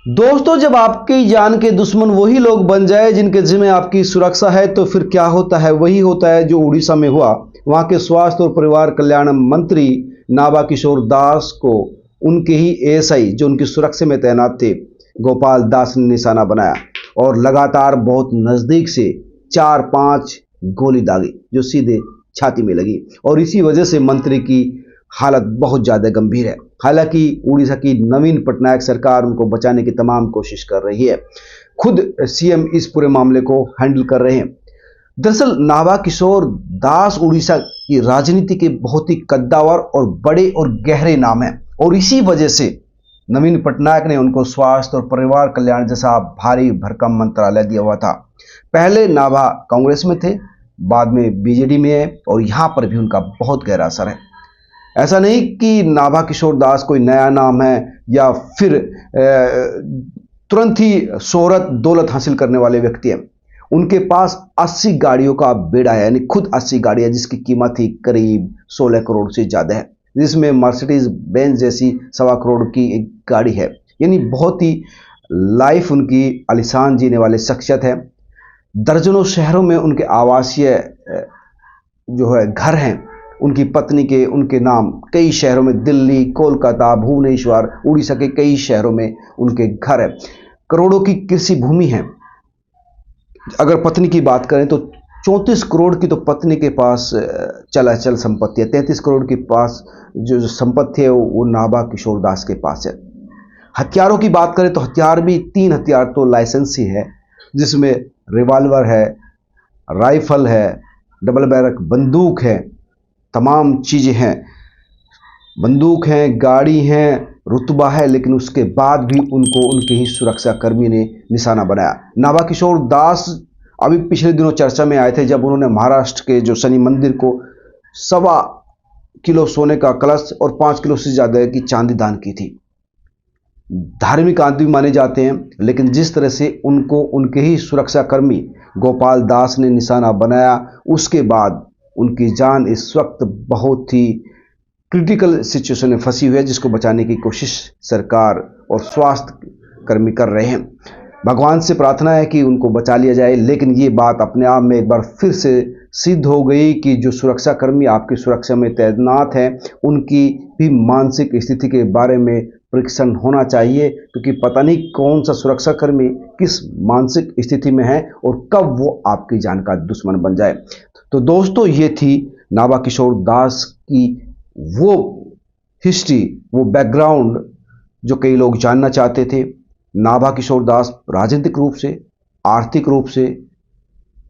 दोस्तों, जब आपकी जान के दुश्मन वही लोग बन जाए जिनके जिम्मे आपकी सुरक्षा है तो फिर क्या होता है? वही होता है जो उड़ीसा में हुआ। वहां के स्वास्थ्य और परिवार कल्याण मंत्री नाभा किशोर दास को उनके ही एएसआई जो उनकी सुरक्षा में तैनात थे गोपाल दास ने निशाना बनाया और लगातार बहुत नजदीक से 4-5 गोली दागी जो सीधे छाती में लगी और इसी वजह से मंत्री की हालत बहुत ज्यादा गंभीर है। हालांकि उड़ीसा की नवीन पटनायक सरकार उनको बचाने की तमाम कोशिश कर रही है। खुद सीएम इस पूरे मामले को हैंडल कर रहे हैं। दरअसल नाभा किशोर दास उड़ीसा की राजनीति के बहुत ही कद्दावर और बड़े और गहरे नाम है और इसी वजह से नवीन पटनायक ने उनको स्वास्थ्य और परिवार कल्याण जैसा भारी भरकम मंत्रालय दिया हुआ था। पहले नाभा कांग्रेस में थे, बाद में बीजेडी में है और यहां पर भी उनका बहुत गहरा असर है। ऐसा नहीं कि नाभा किशोर दास कोई नया नाम है या फिर तुरंत ही शोहरत दौलत हासिल करने वाले व्यक्ति हैं। उनके पास 80 गाड़ियों का बेड़ा है, यानी खुद 80 गाड़ियां जिसकी कीमत ही करीब 16 करोड़ से ज्यादा है, जिसमें मर्सिडीज बेंज जैसी 1.25 करोड़ की एक गाड़ी है। यानी बहुत ही लाइफ उनकी आलिशान जीने वाले शख्सियत है। दर्जनों शहरों में उनके आवासीय जो है घर हैं। उनकी पत्नी के उनके नाम कई शहरों में, दिल्ली, कोलकाता, भुवनेश्वर, उड़ीसा के कई शहरों में उनके घर है। करोड़ों की कृषि भूमि है। अगर पत्नी की बात करें तो 34 करोड़ की तो पत्नी के पास चल संपत्ति है। 33 करोड़ के पास जो संपत्ति है वो नाभा किशोर दास के पास है। हथियारों की बात करें तो हथियार भी 3 हथियार तो लाइसेंस ही है, जिसमें रिवॉल्वर है, राइफल है, डबल बैरक बंदूक है, तमाम चीजें हैं। बंदूक हैं, गाड़ी हैं, रुतबा है, लेकिन उसके बाद भी उनको उनके ही सुरक्षा कर्मी ने निशाना बनाया। नाभा किशोर दास अभी पिछले दिनों चर्चा में आए थे जब उन्होंने महाराष्ट्र के जो शनि मंदिर को 1.25 किलो सोने का कलश और 5 किलो से ज्यादा की चांदी दान की थी। धार्मिक आदमी माने जाते हैं, लेकिन जिस तरह से उनको उनके ही सुरक्षा कर्मी गोपाल दास ने निशाना बनाया, उसके बाद उनकी जान इस वक्त बहुत ही क्रिटिकल सिचुएशन में फंसी हुई है, जिसको बचाने की कोशिश सरकार और स्वास्थ्य कर्मी कर रहे हैं। भगवान से प्रार्थना है कि उनको बचा लिया जाए, लेकिन ये बात अपने आप में एक बार फिर से सिद्ध हो गई कि जो सुरक्षा कर्मी आपकी सुरक्षा में तैनात हैं उनकी भी मानसिक स्थिति के बारे में परीक्षण होना चाहिए, क्योंकि पता नहीं कौन सा सुरक्षा कर्मी किस मानसिक स्थिति में है और कब वो आपकी जान का दुश्मन बन जाए। तो दोस्तों, ये थी नाभा किशोर दास की वो हिस्ट्री, वो बैकग्राउंड जो कई लोग जानना चाहते थे। नाभा किशोर दास राजनीतिक रूप से, आर्थिक रूप से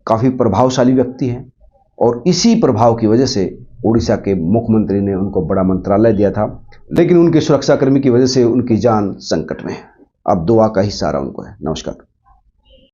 काफ़ी प्रभावशाली व्यक्ति हैं और इसी प्रभाव की वजह से उड़ीसा के मुख्यमंत्री ने उनको बड़ा मंत्रालय दिया था, लेकिन उनके सुरक्षाकर्मी की वजह से उनकी जान संकट में है। अब दुआ का ही सहारा उनको है। नमस्कार।